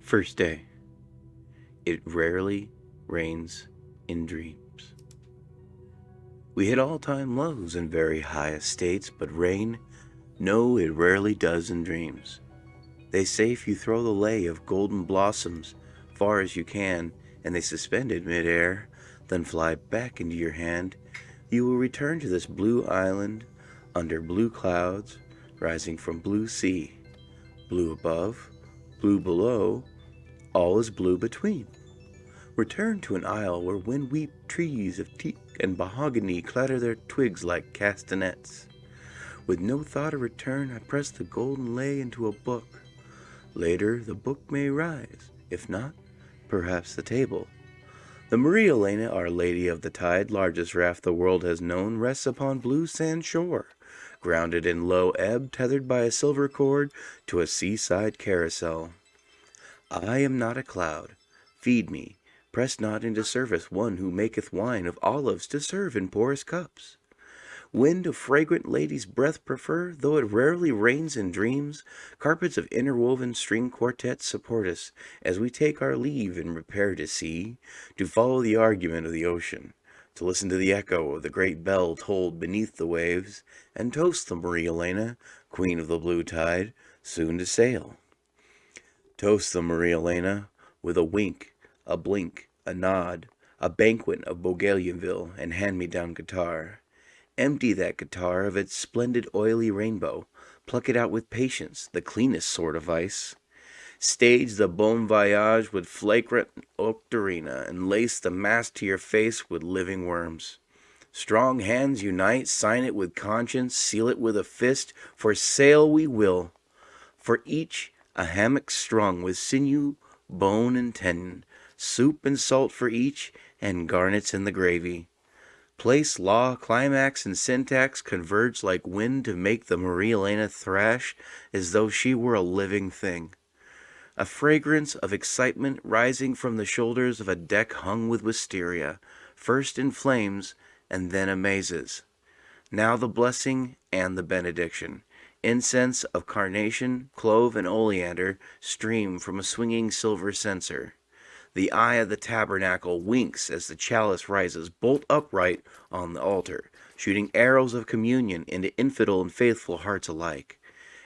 First day. It rarely rains in dreams. We hit all-time lows in very high estates, but rain, no, it rarely does in dreams. They say if you throw the lay of golden blossoms far as you can, and they suspended mid-air, then fly back into your hand, you will return to this blue island under blue clouds rising from blue sea. Blue above, blue below, all is blue between. Return to an isle where wind-wept trees of teak and mahogany clatter their twigs like castanets. With no thought of return, I press the golden lay into a book. Later, the book may rise. If not, perhaps the table. The Marie Helena, Our Lady of the Tide, largest raft the world has known, rests upon blue sand shore, grounded in low ebb, tethered by a silver cord to a seaside carousel. I am not a cloud. Feed me. Press not into service one who maketh wine of olives to serve in porous cups. Wind of fragrant lady's breath prefer, though it rarely rains in dreams. Carpets of interwoven string quartets support us as we take our leave and repair to sea, to follow the argument of the ocean, to listen to the echo of the great bell tolled beneath the waves, and toast the Marie Helena, queen of the blue tide, soon to sail. Toast the Marie Helena with a wink, a blink, a nod, a banquet of Bougainville and hand-me-down guitar. Empty that guitar of its splendid oily rainbow. Pluck it out with patience, the cleanest sort of ice. Stage the bon voyage with flagrant octarina, and lace the mask to your face with living worms. Strong hands unite, sign it with conscience, seal it with a fist, for sail we will. For each a hammock strung with sinew, bone, and tendon, soup and salt for each, and garnets in the gravy. Place, law, climax, and syntax converge like wind to make the Marie Helena thrash as though she were a living thing. A fragrance of excitement rising from the shoulders of a deck hung with wisteria, first in flames and then amazes. Now the blessing and the benediction. Incense of carnation, clove, and oleander stream from a swinging silver censer. The eye of the tabernacle winks as the chalice rises bolt upright on the altar, shooting arrows of communion into infidel and faithful hearts alike.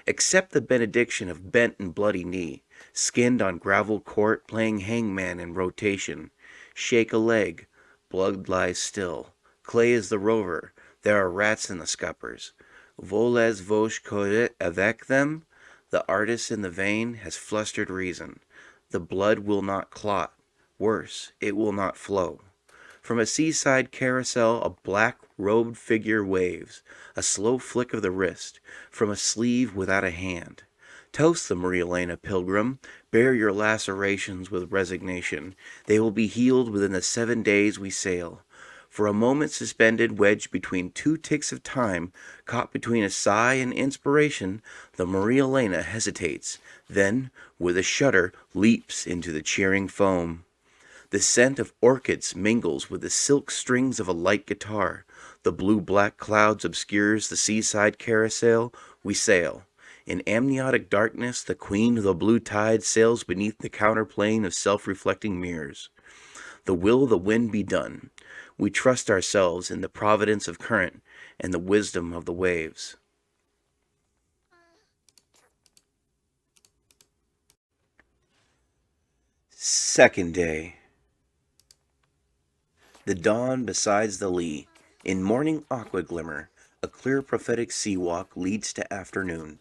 Accept the benediction of bent and bloody knee, skinned on gravel court, playing hangman in rotation. Shake a leg, blood lies still. Clay is the rover, there are rats in the scuppers. Voles vos codet avec them? The artist in the vein has flustered reason. The blood will not clot. Worse, it will not flow. From a seaside carousel a black-robed figure waves, a slow flick of the wrist, from a sleeve without a hand. Toast the Marie Helena, pilgrim. Bear your lacerations with resignation. They will be healed within the 7 days we sail. For a moment suspended, wedged between two ticks of time, caught between a sigh and inspiration, the Marie Helena hesitates, then, with a shudder, leaps into the cheering foam. The scent of orchids mingles with the silk strings of a light guitar. The blue-black clouds obscures the seaside carousel. We sail. In amniotic darkness, the queen of the blue tide sails beneath the counterplane of self-reflecting mirrors. The will of the wind be done. We trust ourselves in the providence of current and the wisdom of the waves. Second day. The dawn besides the lee. In morning aqua glimmer, a clear prophetic sea walk leads to afternoon.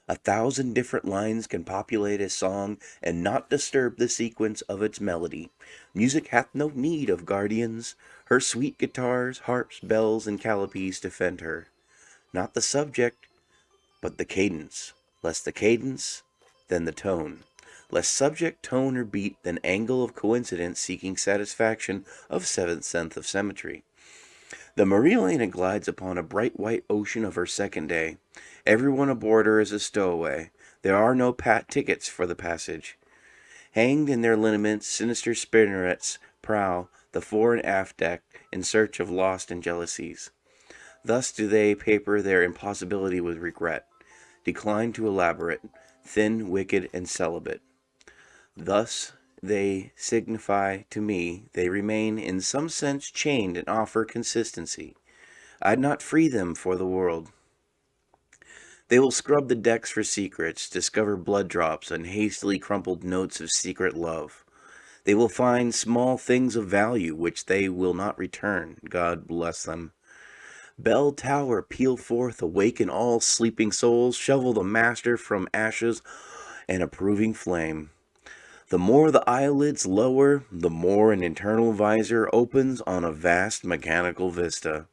1,000 different lines can populate a song and not disturb the sequence of its melody. Music hath no need of guardians. Her sweet guitars, harps, bells, and calipes defend her. Not the subject, but the cadence. Less the cadence, then the tone. Less subject, tone, or beat than angle of coincidence seeking satisfaction of seventh sense of symmetry. The Marie Helena glides upon a bright white ocean of her second day. Everyone aboard her is a stowaway. There are no tickets for the passage. Hanged in their lineaments, sinister spinnerets prowl the fore and aft deck in search of lost and jealousies. Thus do they paper their impossibility with regret, decline to elaborate, thin, wicked, and celibate. Thus they signify to me they remain in some sense chained and offer consistency. I'd not free them for the world. They will scrub the decks for secrets, discover blood drops and hastily crumpled notes of secret love. They will find small things of value which they will not return. God bless them. Bell tower, peal forth, awaken all sleeping souls, shovel the master from ashes and approving flame. The more the eyelids lower, the more an internal visor opens on a vast mechanical vista.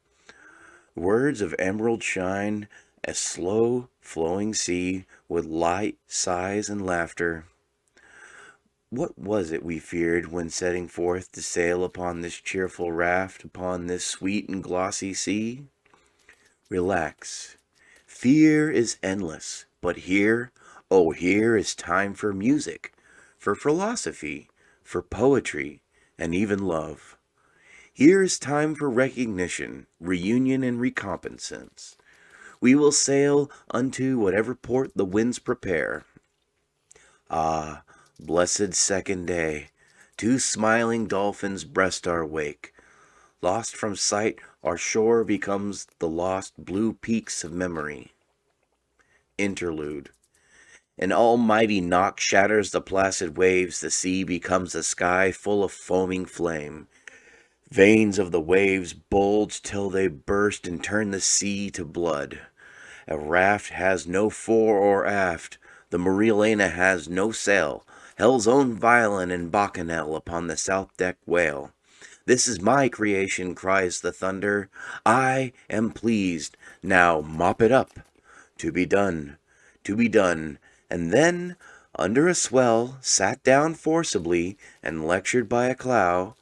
Words of emerald shine, a slow flowing sea with light, sighs, and laughter. What was it we feared when setting forth to sail upon this cheerful raft, upon this sweet and glossy sea? Relax. Fear is endless, but here, oh, here is time for music, for philosophy, for poetry, and even love. Here is time for recognition, reunion, and recompensance. We will sail unto whatever port the winds prepare. Ah, blessed second day, two smiling dolphins breast our wake. Lost from sight, our shore becomes the lost blue peaks of memory. Interlude. An almighty knock shatters the placid waves, the sea becomes a sky full of foaming flame. Veins of the waves bulge till they burst and turn the sea to blood. A raft has no fore or aft, the Marie Helena has no sail, hell's own violin and bacchanal upon the south deck wail. This is my creation, cries the thunder. I am pleased. Now mop it up. To be done. To be done. And then, under a swell, sat down forcibly, and lectured by a cloud.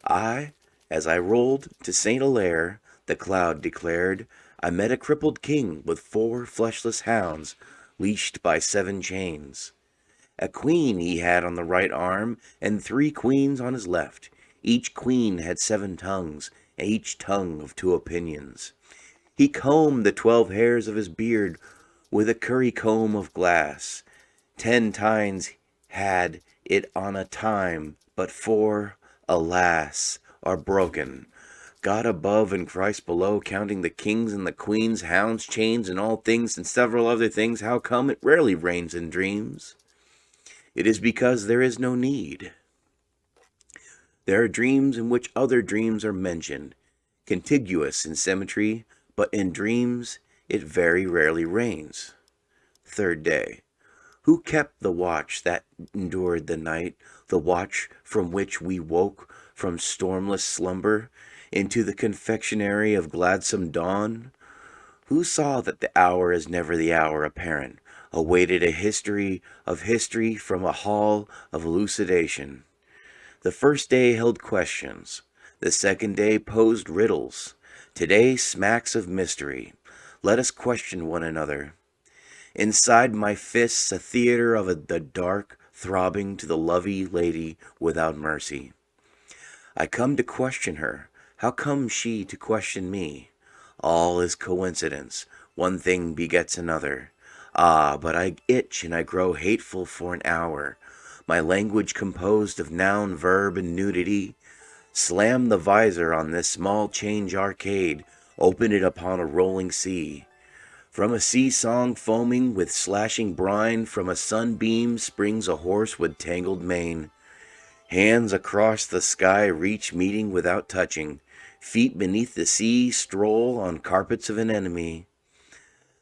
As I rolled to St. Hilaire, the cloud declared, I met a crippled king with 4 fleshless hounds, leashed by 7 chains. A queen he had on the right arm, and 3 queens on his left. Each queen had 7 tongues, and each tongue of 2 opinions. He combed the 12 hairs of his beard with a currycomb of glass. 10 times had it on a time, but 4, alas, are broken. God above and Christ below, counting the kings and the queens, hounds, chains, and all things, and several other things, how come it rarely rains in dreams? It is because there is no need. There are dreams in which other dreams are mentioned, contiguous in symmetry, but in dreams it very rarely rains. Third day. Who kept the watch that endured the night, the watch from which we woke from stormless slumber into the confectionery of gladsome dawn? Who saw that the hour is never the hour apparent, awaited a history of history from a hall of elucidation? The first day held questions. The second day posed riddles. Today smacks of mystery. Let us question one another. Inside my fists a theater of the dark, throbbing to the lovely lady without mercy. I come to question her. How comes she to question me? All is coincidence. One thing begets another. Ah, but I itch and I grow hateful for an hour. My language composed of noun, verb, and nudity. Slam the visor on this small change arcade. Open it upon a rolling sea. From a sea-song foaming with slashing brine, from a sunbeam springs a horse with tangled mane. Hands across the sky reach meeting without touching. Feet beneath the sea stroll on carpets of an enemy.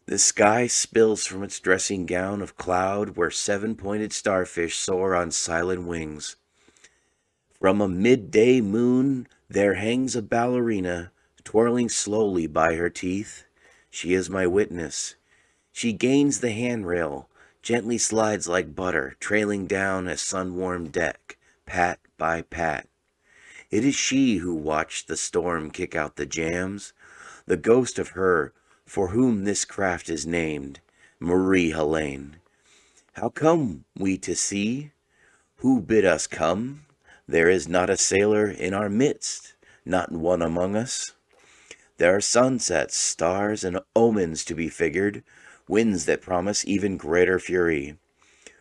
The sky spills from its dressing gown of cloud where 7-pointed starfish soar on silent wings. From a midday moon there hangs a ballerina, twirling slowly by her teeth. She is my witness. She gains the handrail, gently slides like butter, trailing down a sun-warmed deck, pat by pat. It is she who watched the storm kick out the jams, the ghost of her for whom this craft is named, Marie Helena. How come we to sea? Who bid us come? There is not a sailor in our midst, not one among us. There are sunsets, stars, and omens to be figured, winds that promise even greater fury.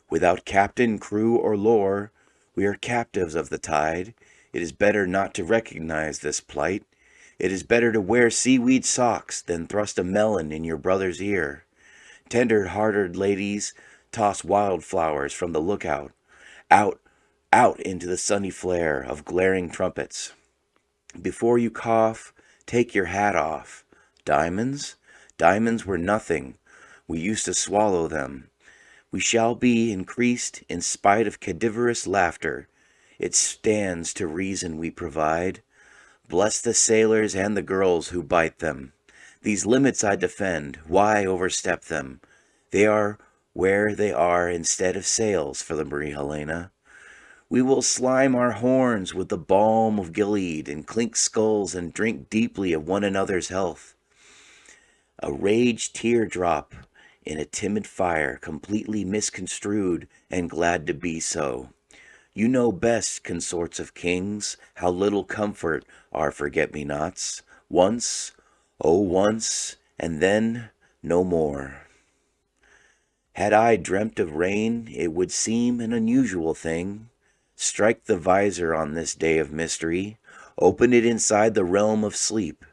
Without captain, crew, or lore, we are captives of the tide. It is better not to recognize this plight. It is better to wear seaweed socks than thrust a melon in your brother's ear. Tender-hearted ladies toss wildflowers from the lookout, out, out into the sunny flare of glaring trumpets. Before you cough, take your hat off. Diamonds? Diamonds were nothing. We used to swallow them. We shall be increased in spite of cadaverous laughter. It stands to reason we provide. Bless the sailors and the girls who bite them. These limits I defend. Why overstep them? They are where they are instead of sails for the Marie Helena. We will slime our horns with the balm of Gilead and clink skulls and drink deeply of one another's health. A raged teardrop in a timid fire, completely misconstrued and glad to be so. You know best, consorts of kings, how little comfort are forget-me-nots. Once, oh once, and then no more. Had I dreamt of rain, it would seem an unusual thing. Strike the visor on this day of mystery. Open it inside the realm of sleep.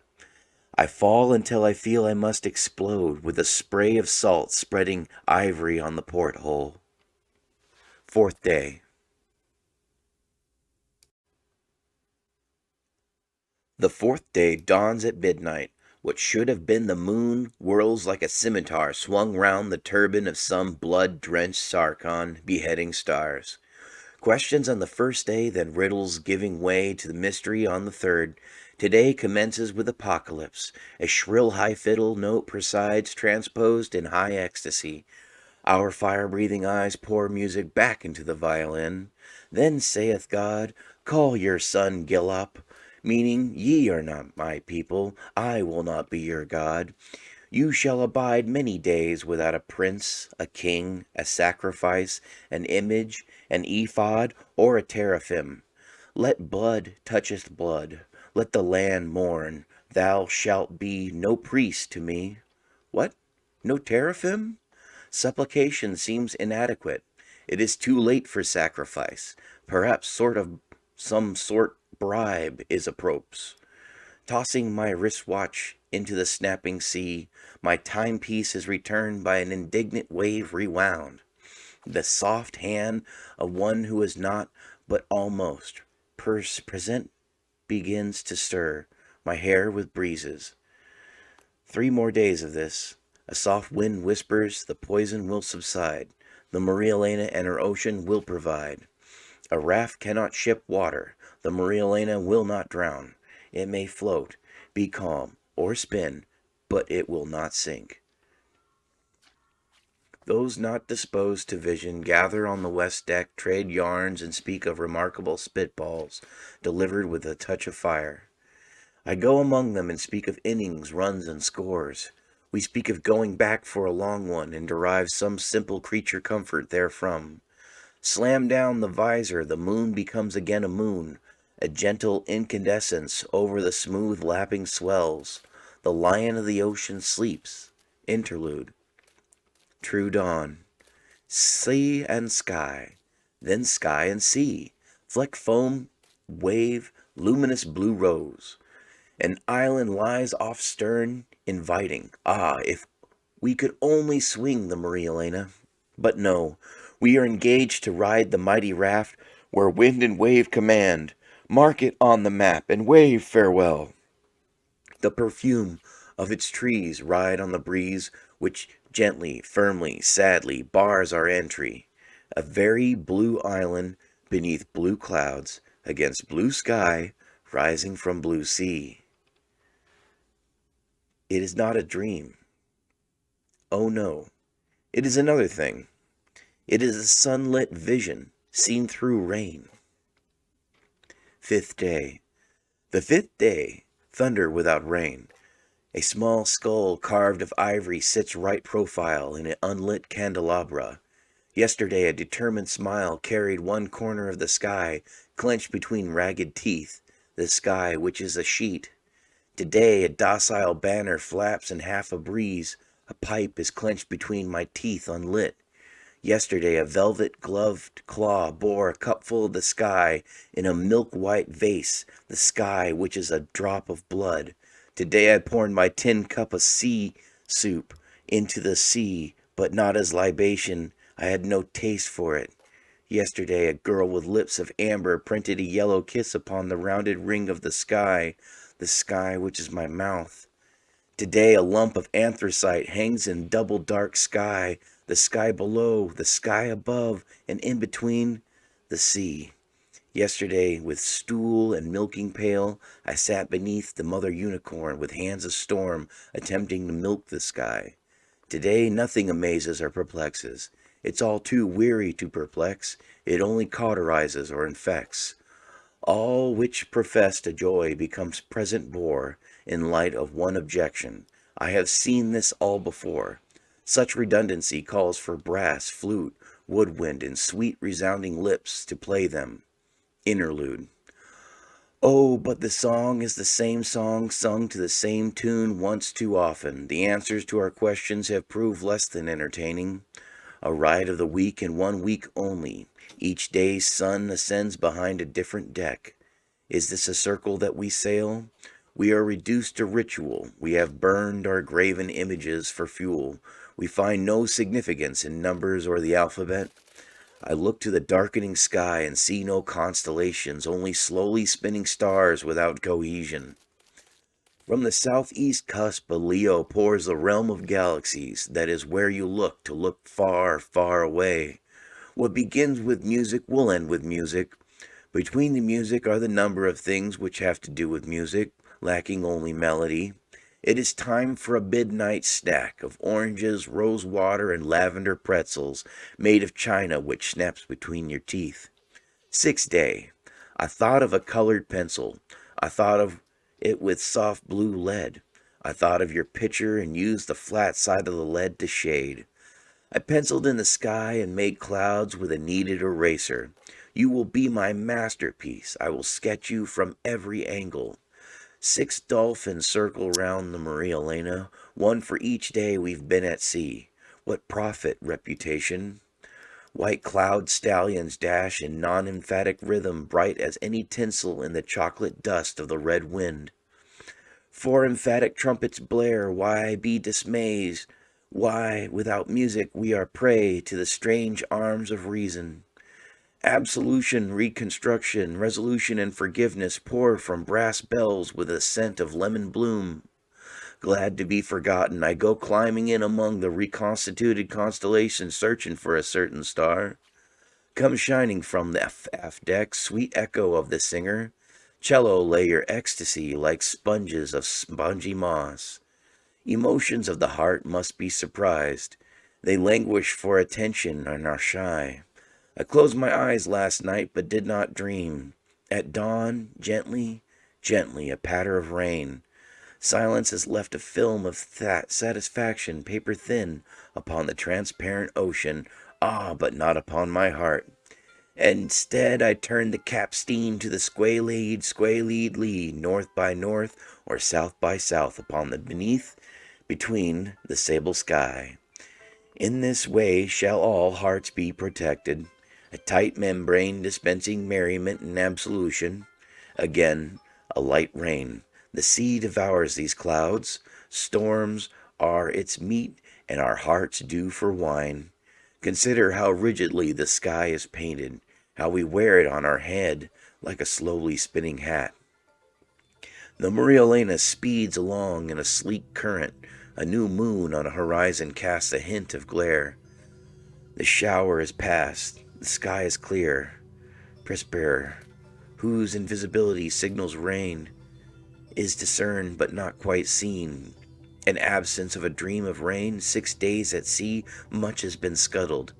I fall until I feel I must explode with a spray of salt spreading ivory on the porthole. Fourth day. The fourth day dawns at midnight. What should have been the moon whirls like a scimitar swung round the turban of some blood-drenched Sarkon beheading stars. Questions on the first day, then riddles giving way to the mystery on the third. Today commences with apocalypse. A shrill high fiddle note presides, transposed in high ecstasy. Our fire-breathing eyes pour music back into the violin. Then saith God, call your son Gilop, meaning, ye are not my people, I will not be your God. You shall abide many days without a prince, a king, a sacrifice, an image, an ephod, or a teraphim. Let blood toucheth blood. Let the land mourn. Thou shalt be no priest to me. What? No teraphim? Supplication seems inadequate. It is too late for sacrifice. Perhaps some sort bribe is apropos. Tossing my wristwatch into the snapping sea, my timepiece is returned by an indignant wave rewound. The soft hand of one who is not, but almost, present begins to stir my hair with breezes. 3 more days of this. A soft wind whispers the poison will subside. The Marie Helena and her ocean will provide. A raft cannot ship water. The Marie Helena will not drown. It may float, be calm, or spin, but it will not sink. Those not disposed to vision gather on the west deck, trade yarns, and speak of remarkable spitballs, delivered with a touch of fire. I go among them and speak of innings, runs, and scores. We speak of going back for a long one, and derive some simple creature comfort therefrom. Slam down the visor, the moon becomes again a moon, a gentle incandescence over the smooth lapping swells. The lion of the ocean sleeps. Interlude. True dawn. Sea and sky, then sky and sea. Fleck foam, wave, luminous blue rose. An island lies off stern, inviting. Ah, if we could only swing the Marie Helena. But no, we are engaged to ride the mighty raft where wind and wave command. Mark it on the map and wave farewell. The perfume of its trees ride on the breeze, which gently, firmly, sadly bars our entry. A very blue island beneath blue clouds, against blue sky, rising from blue sea. It is not a dream. Oh no, it is another thing. It is a sunlit vision seen through rain. Fifth day. The fifth day, thunder without rain. A small skull carved of ivory sits right profile in an unlit candelabra. Yesterday a determined smile carried one corner of the sky, clenched between ragged teeth, the sky which is a sheet. Today a docile banner flaps in half a breeze. A pipe is clenched between my teeth unlit. Yesterday a velvet-gloved claw bore a cupful of the sky in a milk-white vase, the sky which is a drop of blood. Today I poured my tin cup of sea soup into the sea, but not as libation. I had no taste for it. Yesterday a girl with lips of amber printed a yellow kiss upon the rounded ring of the sky which is my mouth. Today a lump of anthracite hangs in double dark sky, the sky below, the sky above, and in between, the sea. Yesterday, with stool and milking pail, I sat beneath the mother unicorn with hands of storm, attempting to milk the sky. Today nothing amazes or perplexes. It's all too weary to perplex. It only cauterizes or infects. All which professed a joy becomes present bore in light of one objection. I have seen this all before. Such redundancy calls for brass, flute, woodwind, and sweet resounding lips to play them. Interlude. Oh, but the song is the same song sung to the same tune once too often. The answers to our questions have proved less than entertaining. A ride of the week and 1 week only. Each day's sun ascends behind a different deck. Is this a circle that we sail? We are reduced to ritual. We have burned our graven images for fuel. We find no significance in numbers or the alphabet. I look to the darkening sky and see no constellations, only slowly spinning stars without cohesion. From the southeast cusp of Leo pours the realm of galaxies. That is where you look to look far, far away. What begins with music will end with music. Between the music are the number of things which have to do with music, lacking only melody. It is time for a midnight snack of oranges, rose water, and lavender pretzels made of china which snaps between your teeth. 6th day. I thought of a colored pencil. I thought of it with soft blue lead. I thought of your picture and used the flat side of the lead to shade. I penciled in the sky and made clouds with a kneaded eraser. You will be my masterpiece. I will sketch you from every angle. 6 dolphins circle round the Marie Helena, one for each day we've been at sea. What profit, reputation? White cloud stallions dash in non-emphatic rhythm, bright as any tinsel in the chocolate dust of the red wind. 4 emphatic trumpets blare. Why be dismayed? Why, without music, we are prey to the strange arms of reason. Absolution, reconstruction, resolution, and forgiveness pour from brass bells with a scent of lemon bloom. Glad to be forgotten, I go climbing in among the reconstituted constellations, searching for a certain star. Come shining from the aft deck, sweet echo of the singer. Cello, lay your ecstasy like sponges of spongy moss. Emotions of the heart must be surprised. They languish for attention and are shy. I closed my eyes last night but did not dream. At dawn, gently, gently, a patter of rain. Silence has left a film of satisfaction, paper thin, upon the transparent ocean. Ah, but not upon my heart. Instead, I turned the capstan to the squalid lee, north by north, or south by south, upon the between the sable sky. In this way shall all hearts be protected, a tight membrane dispensing merriment and absolution. Again, a light rain. The sea devours these clouds. Storms are its meat, and our hearts do for wine. Consider how rigidly the sky is painted, how we wear it on our head like a slowly spinning hat. The Marie Helena speeds along in a sleek current. A new moon on a horizon casts a hint of glare. The shower is past. The sky is clear. Presbyter, whose invisibility signals rain, is discerned but not quite seen. An absence of a dream of rain, 6 days at sea, much has been scuttled.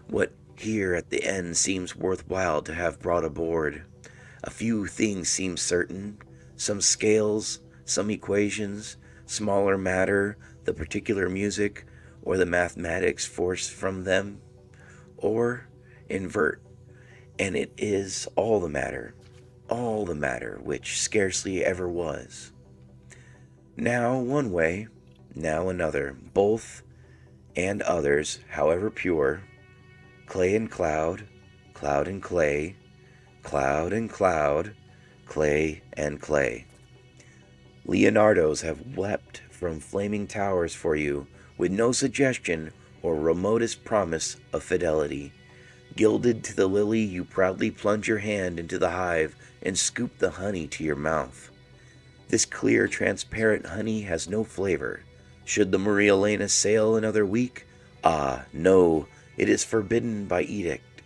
What here at the end seems worthwhile to have brought aboard. A few things seem certain, some scales, some equations, smaller matter, the particular music, or the mathematics forced from them, or invert, and it is all the matter which scarcely ever was. Now one way, now another, both and others, however pure, Clay and cloud, cloud and clay, cloud and cloud, clay and clay. Leonardos have wept from flaming towers for you, with no suggestion or remotest promise of fidelity. Gilded to the lily, you proudly plunge your hand into the hive and scoop the honey to your mouth. This clear, transparent honey has no flavor. Should the Marie Helena sail another week? Ah, no, it is forbidden by edict.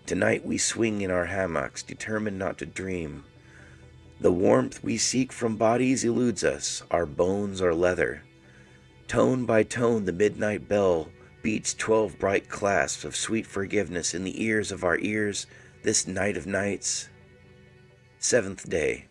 Tonight we swing in our hammocks, determined not to dream. The warmth we seek from bodies eludes us, our bones are leather. Tone by tone the midnight bell beats 12 bright clasps of sweet forgiveness in the ears of our ears this night of nights. 7th day.